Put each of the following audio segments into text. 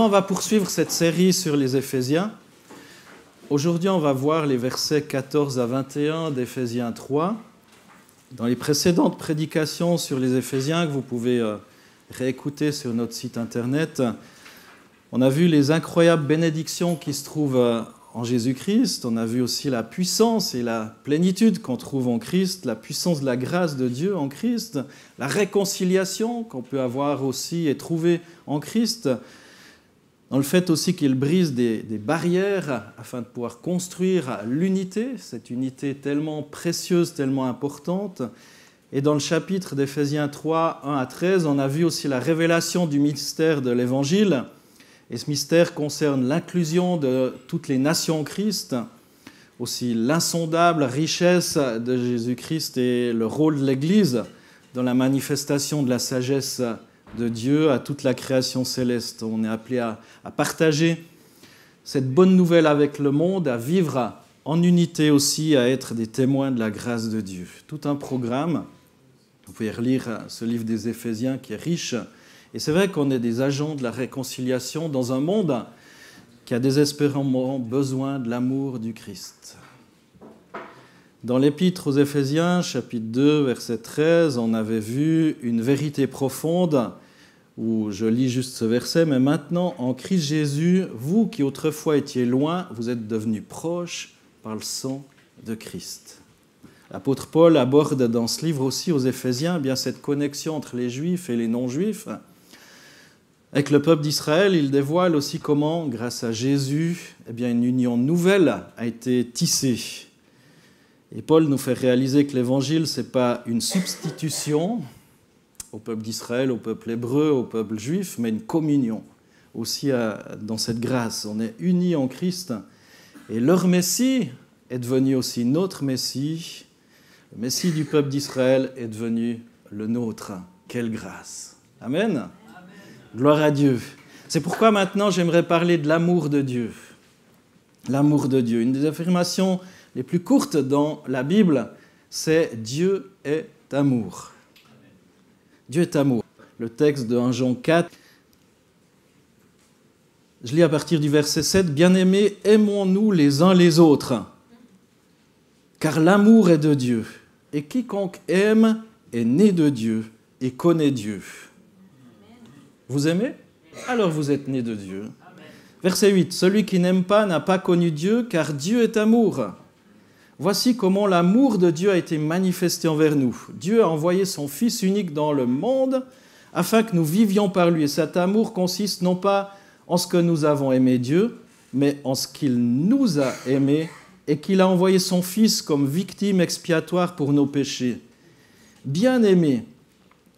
on va poursuivre cette série sur les Éphésiens. Aujourd'hui, on va voir les versets 14 à 21 d'Éphésiens 3. Dans les précédentes prédications sur les Éphésiens, que vous pouvez réécouter sur notre site internet, on a vu les incroyables bénédictions qui se trouvent en Jésus-Christ. On a vu aussi la puissance et la plénitude qu'on trouve en Christ, la puissance de la grâce de Dieu en Christ, la réconciliation qu'on peut avoir aussi et trouver en Christ, dans le fait aussi qu'il brise des barrières afin de pouvoir construire l'unité, cette unité tellement précieuse, tellement importante. Et dans le chapitre d'Éphésiens 3, 1 à 13, on a vu aussi la révélation du mystère de l'Évangile. Et ce mystère concerne l'inclusion de toutes les nations en Christ, aussi l'insondable richesse de Jésus-Christ et le rôle de l'Église dans la manifestation de la sagesse de Dieu à toute la création céleste. On est appelé à partager cette bonne nouvelle avec le monde, à vivre en unité aussi, à être des témoins de la grâce de Dieu. Tout un programme. Vous pouvez relire ce livre des Éphésiens qui est riche. Et c'est vrai qu'on est des agents de la réconciliation dans un monde qui a désespérément besoin de l'amour du Christ. Dans l'Épître aux Éphésiens, chapitre 2, verset 13, on avait vu une vérité profonde, où je lis juste ce verset, « Mais maintenant, en Christ Jésus, vous qui autrefois étiez loin, vous êtes devenus proches par le sang de Christ. » L'apôtre Paul aborde dans ce livre aussi aux Éphésiens eh bien cette connexion entre les Juifs et les non-Juifs. Avec le peuple d'Israël, il dévoile aussi comment, grâce à Jésus, eh bien une union nouvelle a été tissée. Et Paul nous fait réaliser que l'Évangile, ce n'est pas une substitution au peuple d'Israël, au peuple hébreu, au peuple juif, mais une communion aussi dans cette grâce. On est unis en Christ et leur Messie est devenu aussi notre Messie. Le Messie du peuple d'Israël est devenu le nôtre. Quelle grâce! Amen. Amen. Gloire à Dieu. C'est pourquoi maintenant j'aimerais parler de l'amour de Dieu. L'amour de Dieu. Une des affirmations les plus courtes dans la Bible, c'est « Dieu est amour ». Dieu est amour. Le texte de 1 Jean 4, je lis à partir du verset 7, « Bien-aimés, aimons-nous les uns les autres, car l'amour est de Dieu, et quiconque aime est né de Dieu et connaît Dieu. » Vous aimez ? Alors vous êtes né de Dieu. Verset 8, « Celui qui n'aime pas n'a pas connu Dieu, car Dieu est amour. » Voici comment l'amour de Dieu a été manifesté envers nous. Dieu a envoyé son Fils unique dans le monde afin que nous vivions par lui. Et cet amour consiste non pas en ce que nous avons aimé Dieu, mais en ce qu'il nous a aimés et qu'il a envoyé son Fils comme victime expiatoire pour nos péchés. Bien-aimés,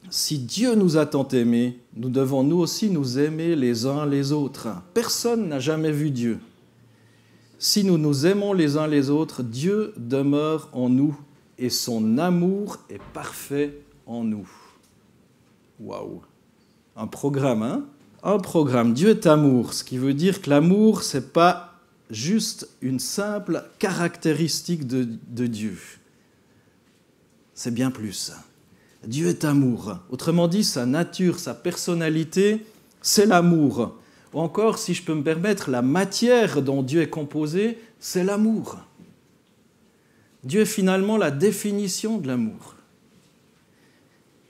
si Dieu nous a tant aimés, nous devons nous aussi nous aimer les uns les autres. Personne n'a jamais vu Dieu. Si nous nous aimons les uns les autres, Dieu demeure en nous et son amour est parfait en nous. Waouh! Un programme, hein? Un programme. Dieu est amour, ce qui veut dire que l'amour, ce n'est pas juste une simple caractéristique de Dieu. C'est bien plus. Dieu est amour. Autrement dit, sa nature, sa personnalité, c'est l'amour. Ou encore, si je peux me permettre, la matière dont Dieu est composé, c'est l'amour. Dieu est finalement la définition de l'amour.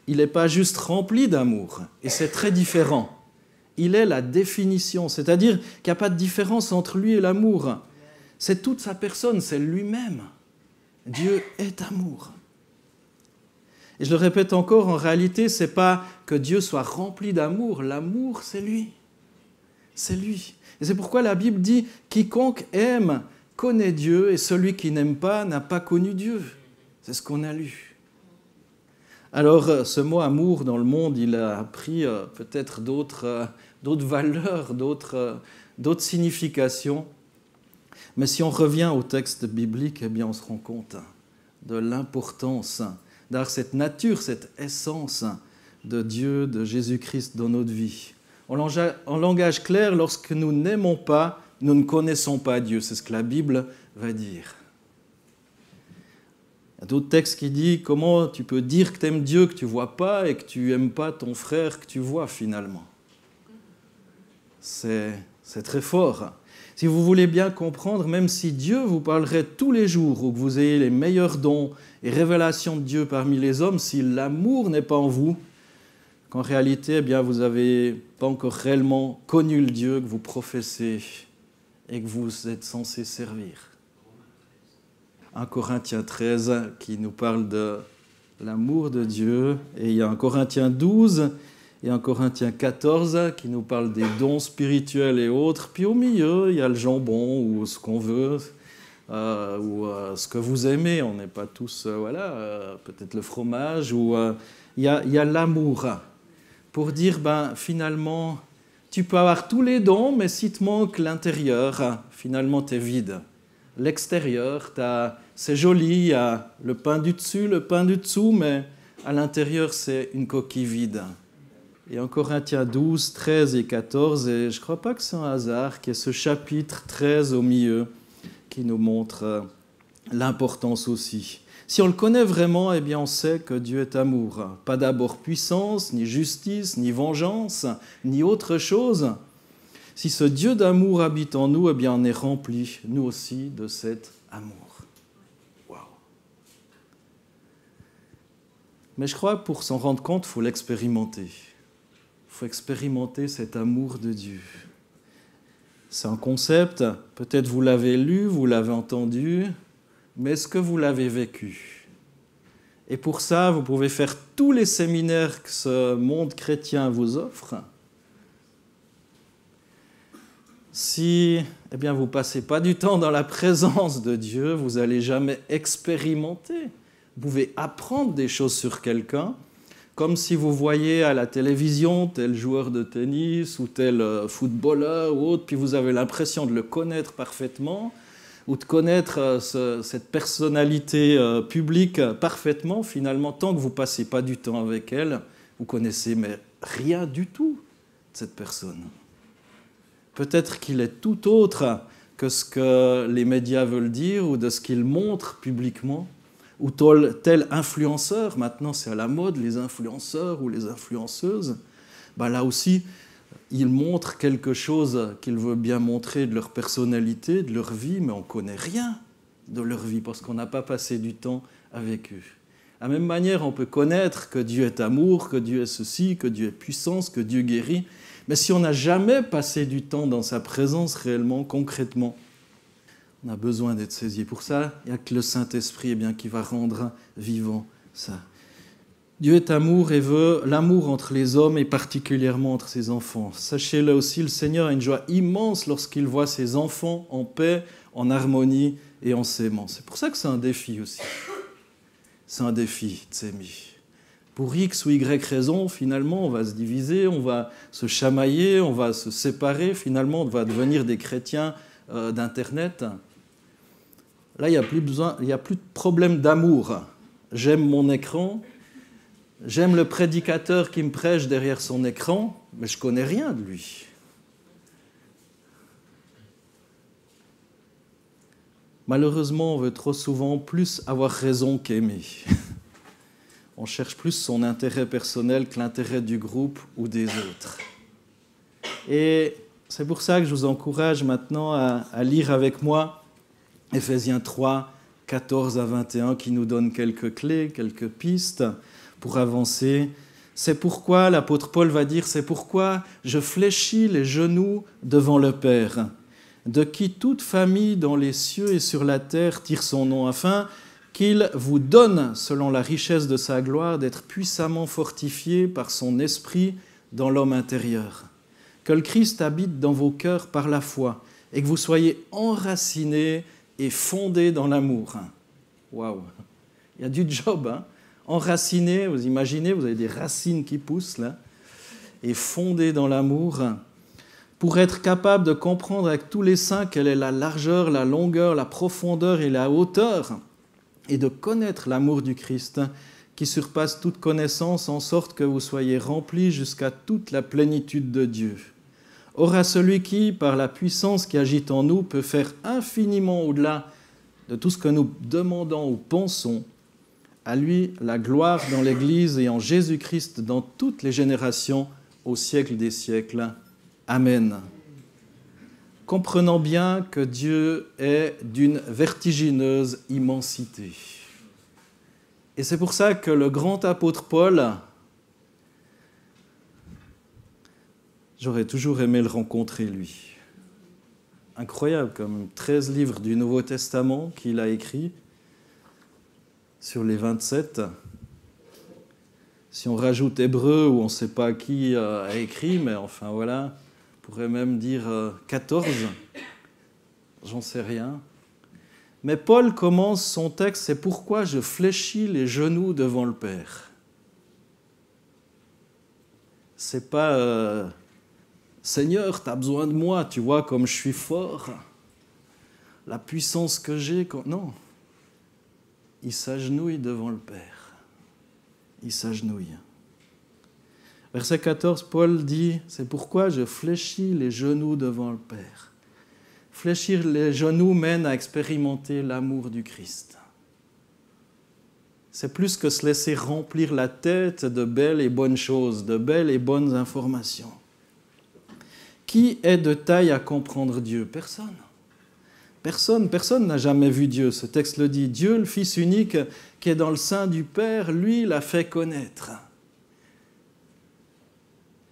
Il n'est pas juste rempli d'amour, et c'est très différent. Il est la définition, c'est-à-dire qu'il n'y a pas de différence entre lui et l'amour. C'est toute sa personne, c'est lui-même. Dieu est amour. Et je le répète encore, en réalité, ce n'est pas que Dieu soit rempli d'amour. L'amour, c'est lui. C'est lui. Et c'est pourquoi la Bible dit « Quiconque aime connaît Dieu, et celui qui n'aime pas n'a pas connu Dieu. » C'est ce qu'on a lu. Alors, ce mot « amour » dans le monde, il a pris peut-être d'autres valeurs, d'autres significations. Mais si on revient au texte biblique, eh bien, on se rend compte de l'importance d'avoir cette nature, cette essence de Dieu, de Jésus-Christ dans notre vie. En langage clair, lorsque nous n'aimons pas, nous ne connaissons pas Dieu. C'est ce que la Bible va dire. Il y a d'autres textes qui disent comment tu peux dire que tu aimes Dieu que tu ne vois pas et que tu n'aimes pas ton frère que tu vois finalement. c'est très fort. Si vous voulez bien comprendre, même si Dieu vous parlerait tous les jours ou que vous ayez les meilleurs dons et révélations de Dieu parmi les hommes, si l'amour n'est pas en vous, qu'en réalité, eh bien, vous n'avez pas encore réellement connu le Dieu que vous professez et que vous êtes censé servir. 1 Corinthiens 13 qui nous parle de l'amour de Dieu, et il y a 1 Corinthiens 12 et 1 Corinthiens 14 qui nous parle des dons spirituels et autres. Puis au milieu, il y a le jambon ou ce qu'on veut, ou ce que vous aimez. On n'est pas tous, peut-être le fromage, ou il y a l'amour. Pour dire, finalement, tu peux avoir tous les dons, mais si te manque l'intérieur, finalement, tu es vide. L'extérieur, c'est joli, il y a le pain du dessus, le pain du dessous, mais à l'intérieur, c'est une coquille vide. Et en Corinthiens 12, 13 et 14, et je ne crois pas que c'est un hasard, qu'il y ait ce chapitre 13 au milieu qui nous montre l'importance aussi. Si on le connaît vraiment, eh bien on sait que Dieu est amour. Pas d'abord puissance, ni justice, ni vengeance, ni autre chose. Si ce Dieu d'amour habite en nous, eh bien on est rempli, nous aussi, de cet amour. Wow. Mais je crois que pour s'en rendre compte, il faut l'expérimenter. Il faut expérimenter cet amour de Dieu. C'est un concept, peut-être vous l'avez lu, vous l'avez entendu, mais est-ce que vous l'avez vécu? Et pour ça, vous pouvez faire tous les séminaires que ce monde chrétien vous offre. Si vous ne passez pas du temps dans la présence de Dieu, vous n'allez jamais expérimenter. Vous pouvez apprendre des choses sur quelqu'un, comme si vous voyez à la télévision tel joueur de tennis ou tel footballeur ou autre, puis vous avez l'impression de le connaître parfaitement, ou de connaître cette personnalité publique parfaitement. Finalement, tant que vous ne passez pas du temps avec elle, vous connaissez mais rien du tout de cette personne. Peut-être qu'il est tout autre que ce que les médias veulent dire ou de ce qu'il montre publiquement, ou tel influenceur. Maintenant, c'est à la mode, les influenceurs ou les influenceuses. Là aussi, ils montrent quelque chose qu'ils veulent bien montrer de leur personnalité, de leur vie, mais on ne connaît rien de leur vie parce qu'on n'a pas passé du temps avec eux. De la même manière, on peut connaître que Dieu est amour, que Dieu est ceci, que Dieu est puissance, que Dieu guérit, mais si on n'a jamais passé du temps dans sa présence réellement, concrètement, on a besoin d'être saisi. Pour ça, il n'y a que le Saint-Esprit qui va rendre vivant ça. Dieu est amour et veut l'amour entre les hommes et particulièrement entre ses enfants. Sachez-le aussi, le Seigneur a une joie immense lorsqu'il voit ses enfants en paix, en harmonie et en s'aimant. C'est pour ça que c'est un défi aussi. C'est un défi de s'aimer. Pour X ou Y raison, finalement, on va se diviser, on va se chamailler, on va se séparer. Finalement, on va devenir des chrétiens d'Internet. Là, il n'y a plus de problème d'amour. J'aime mon écran, j'aime le prédicateur qui me prêche derrière son écran, mais je ne connais rien de lui. Malheureusement, on veut trop souvent plus avoir raison qu'aimer. On cherche plus son intérêt personnel que l'intérêt du groupe ou des autres. Et c'est pour ça que je vous encourage maintenant à lire avec moi Éphésiens 3, 14 à 21, qui nous donne quelques clés, quelques pistes pour avancer. C'est pourquoi, l'apôtre Paul va dire, c'est pourquoi je fléchis les genoux devant le Père, de qui toute famille dans les cieux et sur la terre tire son nom, afin qu'il vous donne, selon la richesse de sa gloire, d'être puissamment fortifiés par son esprit dans l'homme intérieur. Que le Christ habite dans vos cœurs par la foi et que vous soyez enracinés et fondés dans l'amour. Waouh! Il y a du job, hein? Enracinés, vous imaginez, vous avez des racines qui poussent là, et fondés dans l'amour, pour être capable de comprendre avec tous les saints quelle est la largeur, la longueur, la profondeur et la hauteur, et de connaître l'amour du Christ qui surpasse toute connaissance, en sorte que vous soyez remplis jusqu'à toute la plénitude de Dieu. Or, à celui qui, par la puissance qui agit en nous, peut faire infiniment au-delà de tout ce que nous demandons ou pensons, à lui la gloire dans l'Église et en Jésus-Christ dans toutes les générations, au siècle des siècles. Amen. Comprenant bien que Dieu est d'une vertigineuse immensité. Et c'est pour ça que le grand apôtre Paul, j'aurais toujours aimé le rencontrer, lui. Incroyable, comme 13 livres du Nouveau Testament qu'il a écrits sur les 27. Si on rajoute Hébreu, où on ne sait pas qui a écrit, mais enfin voilà, on pourrait même dire 14, j'en sais rien. Mais Paul commence son texte, c'est pourquoi je fléchis les genoux devant le Père. C'est pas Seigneur, tu as besoin de moi, tu vois comme je suis fort, la puissance que j'ai. Non, il s'agenouille devant le Père. Il s'agenouille. Verset 14, Paul dit, c'est pourquoi je fléchis les genoux devant le Père. Fléchir les genoux mène à expérimenter l'amour du Christ. C'est plus que se laisser remplir la tête de belles et bonnes choses, de belles et bonnes informations. Qui est de taille à comprendre Dieu? Personne. Personne n'a jamais vu Dieu. Ce texte le dit. Dieu, le Fils unique, qui est dans le sein du Père, lui l'a fait connaître.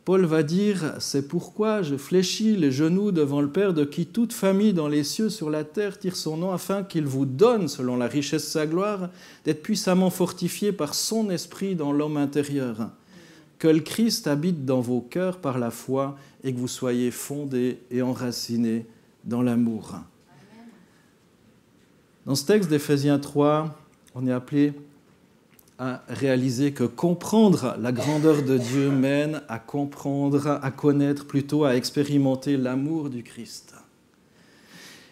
Paul va dire, c'est pourquoi je fléchis les genoux devant le Père, de qui toute famille dans les cieux, sur la terre, tire son nom, afin qu'il vous donne, selon la richesse de sa gloire, d'être puissamment fortifiés par son esprit dans l'homme intérieur. Que le Christ habite dans vos cœurs par la foi et que vous soyez fondés et enracinés dans l'amour. Dans ce texte d'Éphésiens 3, on est appelé à réaliser que comprendre la grandeur de Dieu mène à comprendre, à connaître plutôt, à expérimenter l'amour du Christ.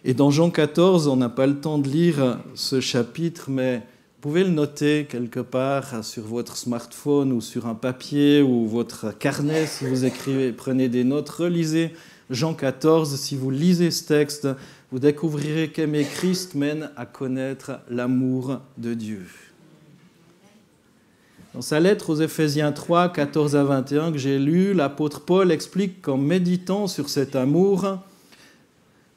Et dans Jean 14, on n'a pas le temps de lire ce chapitre, mais vous pouvez le noter quelque part sur votre smartphone ou sur un papier ou votre carnet si vous écrivez, prenez des notes, relisez Jean 14. Si vous lisez ce texte, vous découvrirez qu'aimer Christ mène à connaître l'amour de Dieu. Dans sa lettre aux Éphésiens 3, 14 à 21 que j'ai lu, l'apôtre Paul explique qu'en méditant sur cet amour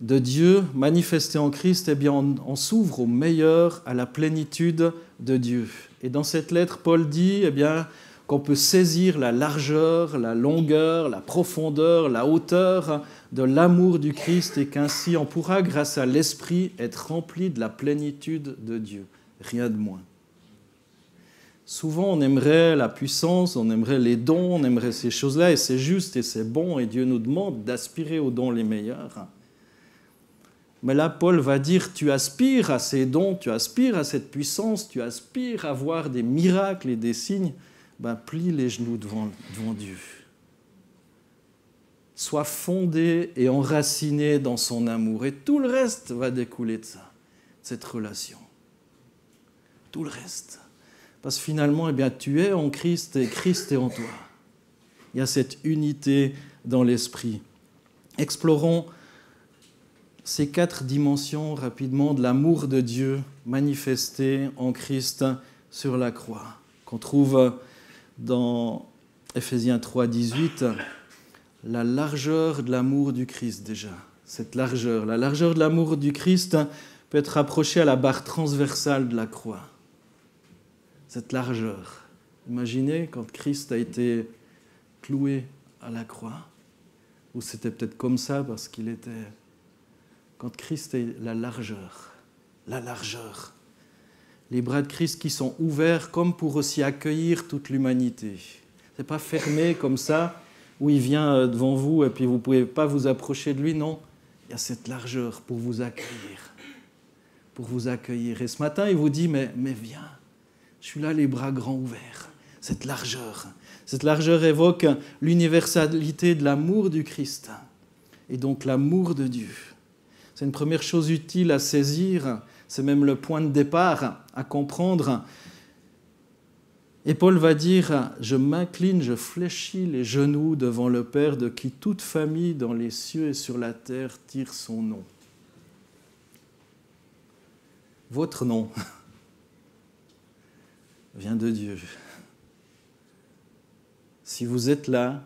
de Dieu manifesté en Christ, eh bien, on s'ouvre au meilleur, à la plénitude de Dieu. Et dans cette lettre, Paul dit eh bien, qu'on peut saisir la largeur, la longueur, la profondeur, la hauteur de l'amour du Christ et qu'ainsi on pourra, grâce à l'Esprit, être rempli de la plénitude de Dieu. Rien de moins. Souvent, on aimerait la puissance, on aimerait les dons, on aimerait ces choses-là, et c'est juste et c'est bon, et Dieu nous demande d'aspirer aux dons les meilleurs. Mais là, Paul va dire, tu aspires à ces dons, tu aspires à cette puissance, tu aspires à voir des miracles et des signes, ben, plie les genoux devant Dieu. Sois fondé et enraciné dans son amour, et tout le reste va découler de ça, de cette relation. Tout le reste. Parce que finalement, eh bien, tu es en Christ et Christ est en toi. Il y a cette unité dans l'esprit. Explorons ces 4 dimensions rapidement de l'amour de Dieu manifesté en Christ sur la croix, qu'on trouve dans Éphésiens 3, 18, la largeur de l'amour du Christ déjà. Cette largeur, la largeur de l'amour du Christ peut être approchée à la barre transversale de la croix. Cette largeur. Imaginez quand Christ a été cloué à la croix, ou c'était peut-être comme ça parce qu'il était... Quand Christ est la largeur, les bras de Christ qui sont ouverts comme pour aussi accueillir toute l'humanité. Ce n'est pas fermé comme ça, où il vient devant vous et puis vous ne pouvez pas vous approcher de lui, non. Il y a cette largeur pour vous accueillir. Pour vous accueillir. Et ce matin, il vous dit, mais viens. Je suis là, les bras grands ouverts. Cette largeur évoque l'universalité de l'amour du Christ et donc l'amour de Dieu. C'est une première chose utile à saisir, c'est même le point de départ à comprendre. Et Paul va dire, je m'incline, je fléchis les genoux devant le Père de qui toute famille dans les cieux et sur la terre tire son nom. Votre nom vient de Dieu. Si vous êtes là,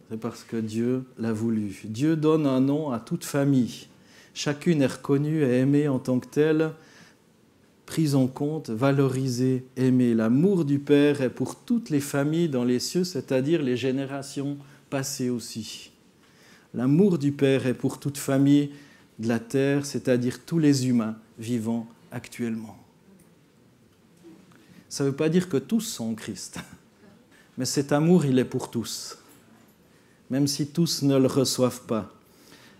C'est parce que Dieu l'a voulu. Dieu donne un nom à toute famille. Chacune est reconnue et aimée en tant que telle, prise en compte, valorisée, aimée. L'amour du Père est pour toutes les familles dans les cieux, c'est-à-dire les générations passées aussi. L'amour du Père est pour toute famille de la terre, c'est-à-dire tous les humains vivant actuellement. Ça ne veut pas dire que tous sont en Christ, mais cet amour, il est pour tous, même si tous ne le reçoivent pas.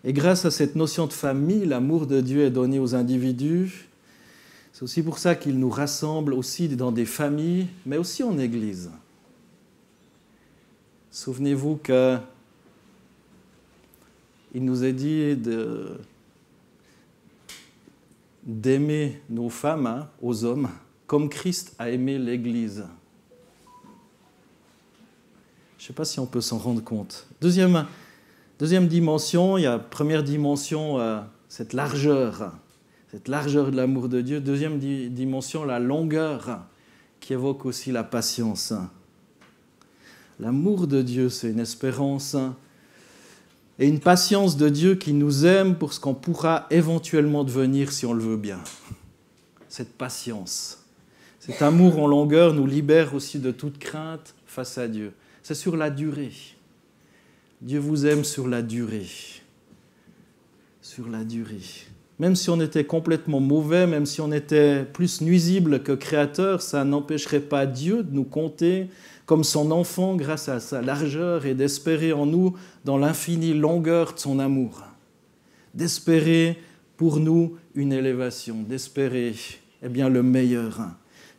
Et grâce à cette notion de famille, l'amour de Dieu est donné aux individus. C'est aussi pour ça qu'il nous rassemble aussi dans des familles, mais aussi en Église. Souvenez-vous qu'il nous est dit d'aimer nos femmes, aux hommes, comme Christ a aimé l'Église. Je ne sais pas si on peut s'en rendre compte. Deuxième dimension, il y a première dimension, cette largeur de l'amour de Dieu. Deuxième dimension, la longueur, qui évoque aussi la patience. L'amour de Dieu, c'est une espérance et une patience de Dieu qui nous aime pour ce qu'on pourra éventuellement devenir si on le veut bien. Cette patience, cet amour en longueur nous libère aussi de toute crainte face à Dieu. C'est sur la durée. Dieu vous aime sur la durée. Sur la durée. Même si on était complètement mauvais, même si on était plus nuisible que créateur, ça n'empêcherait pas Dieu de nous compter comme son enfant grâce à sa largeur et d'espérer en nous dans l'infinie longueur de son amour. D'espérer pour nous une élévation, d'espérer le meilleur.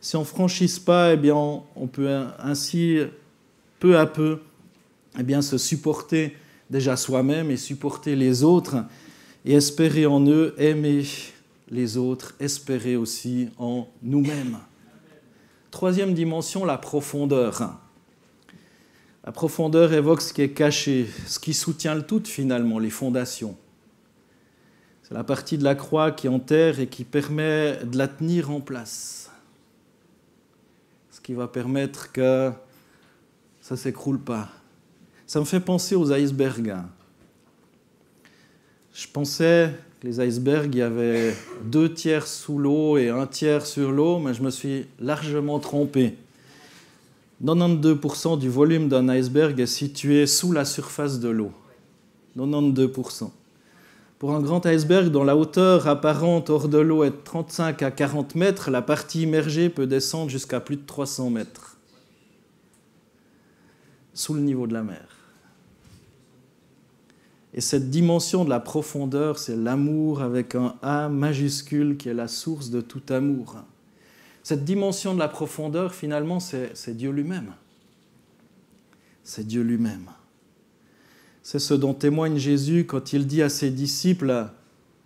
Si on ne franchisse pas, on peut ainsi, peu à peu, se supporter déjà soi-même et supporter les autres et espérer en eux, aimer les autres, espérer aussi en nous-mêmes. Troisième dimension, la profondeur. La profondeur évoque ce qui est caché, ce qui soutient le tout finalement, les fondations. C'est la partie de la croix qui enterre et qui permet de la tenir en place. Ce qui va permettre que ça ne s'écroule pas. Ça me fait penser aux icebergs. Je pensais que les icebergs, il y avait 2 tiers sous l'eau et 1 tiers sur l'eau, mais je me suis largement trompé. 92% du volume d'un iceberg est situé sous la surface de l'eau. 92%. Pour un grand iceberg dont la hauteur apparente hors de l'eau est de 35 à 40 mètres, la partie immergée peut descendre jusqu'à plus de 300 mètres. Sous le niveau de la mer. Et cette dimension de la profondeur, c'est l'amour avec un A majuscule qui est la source de tout amour. Cette dimension de la profondeur, finalement, c'est Dieu lui-même. C'est Dieu lui-même. C'est ce dont témoigne Jésus quand il dit à ses disciples,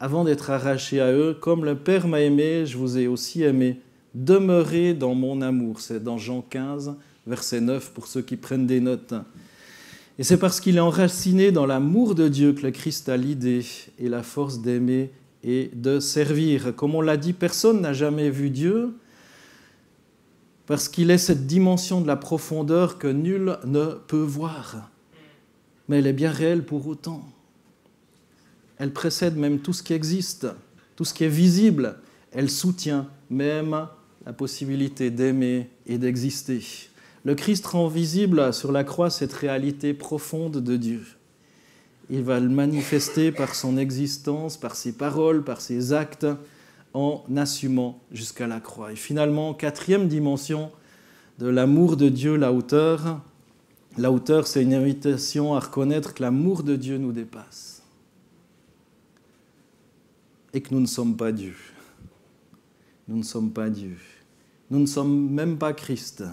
avant d'être arraché à eux, « Comme le Père m'a aimé, je vous ai aussi aimé. Demeurez dans mon amour. » C'est dans Jean 15, verset 9, pour ceux qui prennent des notes. Et c'est parce qu'il est enraciné dans l'amour de Dieu que le Christ a l'idée et la force d'aimer et de servir. Comme on l'a dit, personne n'a jamais vu Dieu, parce qu'il est cette dimension de la profondeur que nul ne peut voir. Mais elle est bien réelle pour autant. Elle précède même tout ce qui existe, tout ce qui est visible. Elle soutient même la possibilité d'aimer et d'exister. Le Christ rend visible sur la croix cette réalité profonde de Dieu. Il va le manifester par son existence, par ses paroles, par ses actes, en assumant jusqu'à la croix. Et finalement, 4e dimension de l'amour de Dieu, la hauteur. La hauteur, c'est une invitation à reconnaître que l'amour de Dieu nous dépasse. Et que nous ne sommes pas Dieu. Nous ne sommes pas Dieu. Nous ne sommes même pas Christ.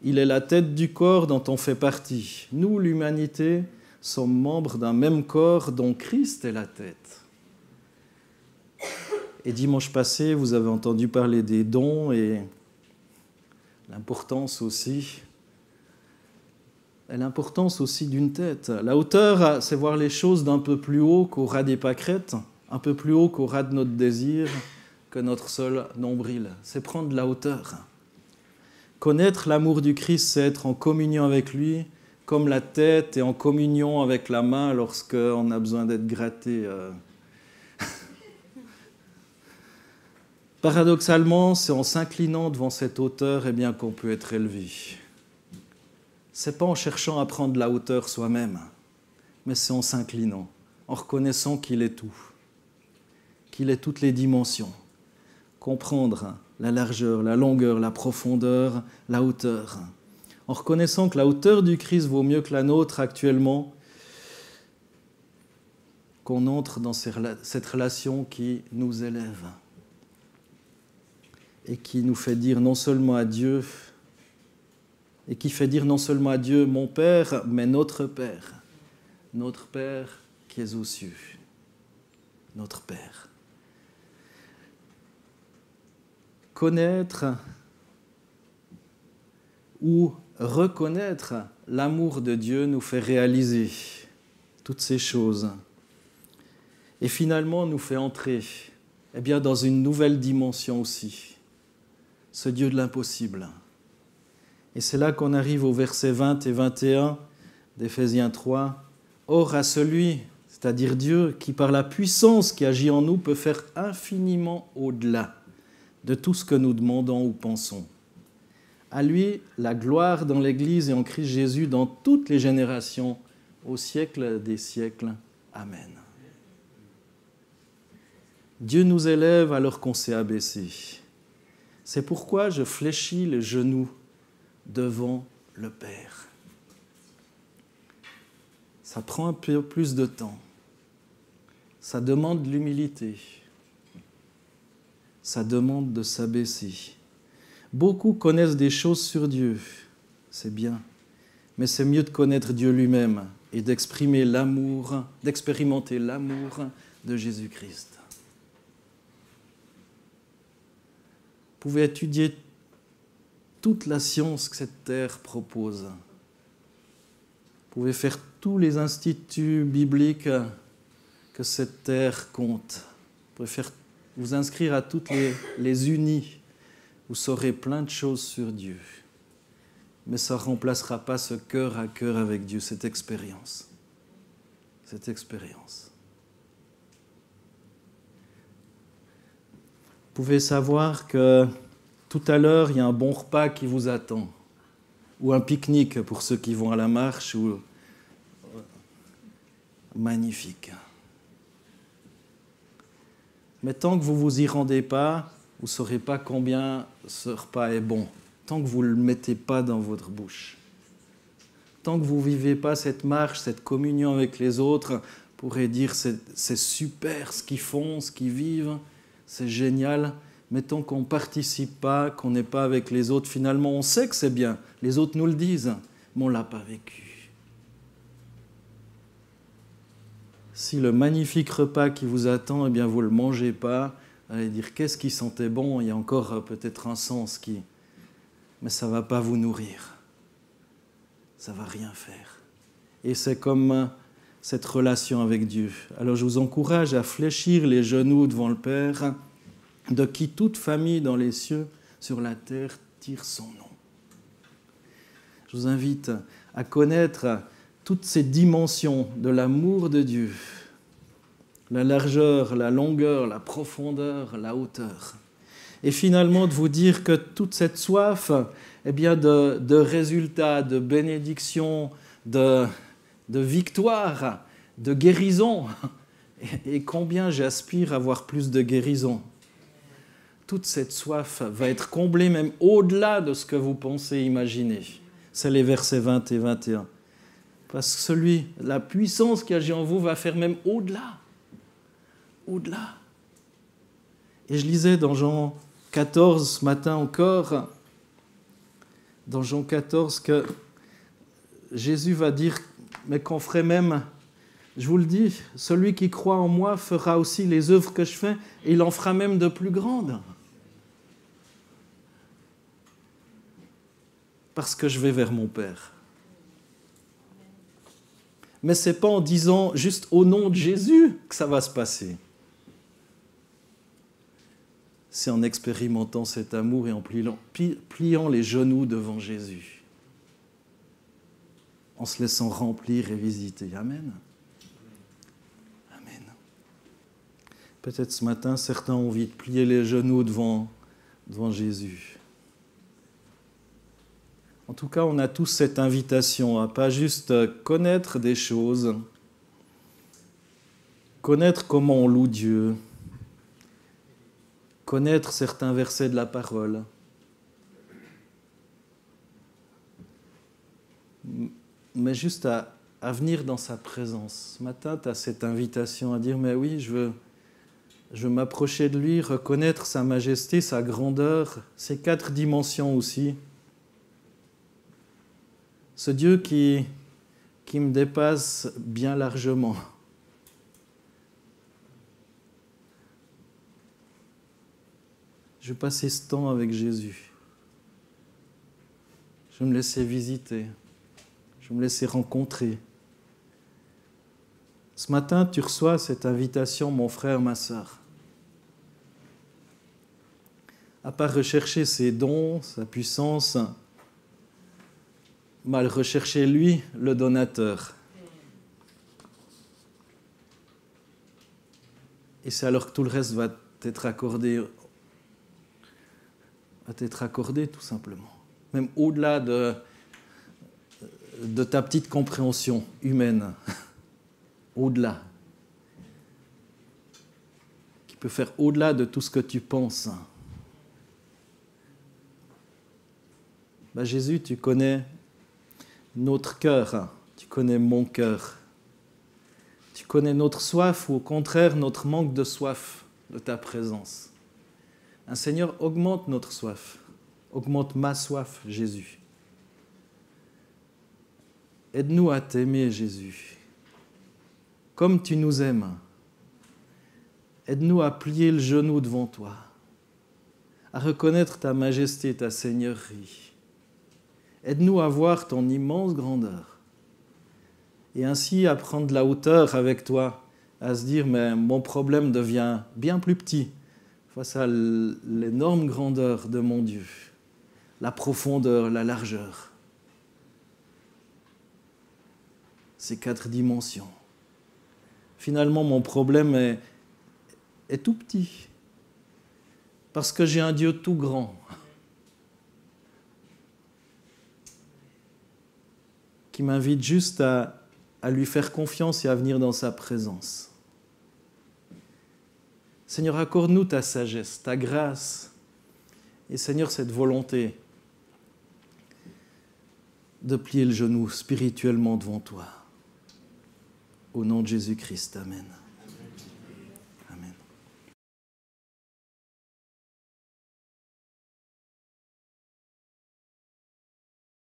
Il est la tête du corps dont on fait partie. Nous, l'humanité, sommes membres d'un même corps dont Christ est la tête. Et dimanche passé, vous avez entendu parler des dons et l'importance aussi d'une tête. La hauteur, c'est voir les choses d'un peu plus haut qu'au ras des pâquerettes, un peu plus haut qu'au ras de notre désir, que notre seul nombril. C'est prendre de la hauteur. Connaître l'amour du Christ, c'est être en communion avec lui, comme la tête est en communion avec la main lorsqu'on a besoin d'être gratté. Paradoxalement, c'est en s'inclinant devant cette hauteur qu'on peut être élevé. Ce n'est pas en cherchant à prendre la hauteur soi-même, mais c'est en s'inclinant, en reconnaissant qu'il est tout, qu'il est toutes les dimensions. Comprendre la largeur, la longueur, la profondeur, la hauteur. En reconnaissant que la hauteur du Christ vaut mieux que la nôtre actuellement, qu'on entre dans cette relation qui nous élève et qui nous fait dire non seulement à Dieu, et qui fait dire non seulement à Dieu mon Père, mais notre Père qui est aux cieux, notre Père. Connaître ou reconnaître l'amour de Dieu nous fait réaliser toutes ces choses et finalement nous fait entrer dans une nouvelle dimension aussi, ce Dieu de l'impossible. Et c'est là qu'on arrive au verset 20 et 21 d'Éphésiens 3. « Or à celui, c'est-à-dire Dieu, qui par la puissance qui agit en nous peut faire infiniment au-delà de tout ce que nous demandons ou pensons. À lui, la gloire dans l'Église et en Christ Jésus dans toutes les générations, au siècle des siècles. Amen. » Dieu nous élève alors qu'on s'est abaissé. C'est pourquoi je fléchis les genoux devant le Père. Ça prend un peu plus de temps. Ça demande de l'humilité. Ça demande de s'abaisser. Beaucoup connaissent des choses sur Dieu, c'est bien, mais c'est mieux de connaître Dieu lui-même et d'exprimer l'amour, d'expérimenter l'amour de Jésus-Christ. Vous pouvez étudier toute la science que cette terre propose. Vous pouvez faire tous les instituts bibliques que cette terre compte. Vous pouvez vous inscrire à toutes les unis. Vous saurez plein de choses sur Dieu. Mais ça ne remplacera pas ce cœur à cœur avec Dieu, cette expérience. Cette expérience. Vous pouvez savoir que tout à l'heure, il y a un bon repas qui vous attend. Ou un pique-nique pour ceux qui vont à la marche. Magnifique. Mais tant que vous ne vous y rendez pas, vous ne saurez pas combien ce repas est bon. Tant que vous ne le mettez pas dans votre bouche. Tant que vous ne vivez pas cette marche, cette communion avec les autres, vous pourrez dire c'est super ce qu'ils font, ce qu'ils vivent, c'est génial. Mais tant qu'on ne participe pas, qu'on n'est pas avec les autres, finalement on sait que c'est bien. Les autres nous le disent, mais on ne l'a pas vécu. Si le magnifique repas qui vous attend, vous ne le mangez pas, vous allez dire qu'est-ce qui sentait bon, il y a encore peut-être un sens qui... Mais ça ne va pas vous nourrir. Ça ne va rien faire. Et c'est comme cette relation avec Dieu. Alors je vous encourage à fléchir les genoux devant le Père, de qui toute famille dans les cieux, sur la terre, tire son nom. Je vous invite à connaître toutes ces dimensions de l'amour de Dieu, la largeur, la longueur, la profondeur, la hauteur. Et finalement de vous dire que toute cette soif de résultats, de bénédictions, de victoires, de guérison, et combien j'aspire à avoir plus de guérison. Toute cette soif va être comblée même au-delà de ce que vous pensez imaginer. C'est les versets 20 et 21. Parce que la puissance qui agit en vous va faire même au-delà. Au-delà. Et je lisais dans Jean 14 ce matin encore, dans Jean 14, que Jésus va dire, mais qu'on ferait même, je vous le dis, celui qui croit en moi fera aussi les œuvres que je fais, et il en fera même de plus grandes. Parce que je vais vers mon Père. Mais ce n'est pas en disant juste au nom de Jésus que ça va se passer. C'est en expérimentant cet amour et en pliant les genoux devant Jésus. en se laissant remplir et visiter. Amen. Amen. Peut-être ce matin, certains ont envie de plier les genoux devant Jésus. En tout cas, on a tous cette invitation à pas juste connaître des choses, connaître comment on loue Dieu, connaître certains versets de la parole, mais juste à venir dans sa présence. Ce matin, tu as cette invitation à dire, mais oui, je veux m'approcher de lui, reconnaître sa majesté, sa grandeur, ses 4 dimensions aussi. Ce Dieu qui me dépasse bien largement. Je veux passer ce temps avec Jésus. Je veux me laisser visiter. Je veux me laisser rencontrer. Ce matin, tu reçois cette invitation, mon frère, ma sœur. À part rechercher ses dons, sa puissance, mal rechercher lui, le donateur. Et c'est alors que tout le reste va t'être accordé tout simplement. Même au-delà de ta petite compréhension humaine. Au-delà. Qui peut faire au-delà de tout ce que tu penses. Jésus, tu connais notre cœur, tu connais mon cœur. Tu connais notre soif ou au contraire notre manque de soif de ta présence. Seigneur, augmente notre soif, augmente ma soif, Jésus. Aide-nous à t'aimer, Jésus, comme tu nous aimes. Aide-nous à plier le genou devant toi, à reconnaître ta majesté, ta seigneurie. Aide-nous à voir ton immense grandeur et ainsi à prendre de la hauteur avec toi, à se dire, mais mon problème devient bien plus petit face à l'énorme grandeur de mon Dieu, la profondeur, la largeur. Ces 4 dimensions. Finalement, mon problème est tout petit, parce que j'ai un Dieu tout grand, qui m'invite juste à lui faire confiance et à venir dans sa présence. Seigneur, accorde-nous ta sagesse, ta grâce, et Seigneur, cette volonté de plier le genou spirituellement devant toi. Au nom de Jésus-Christ, amen.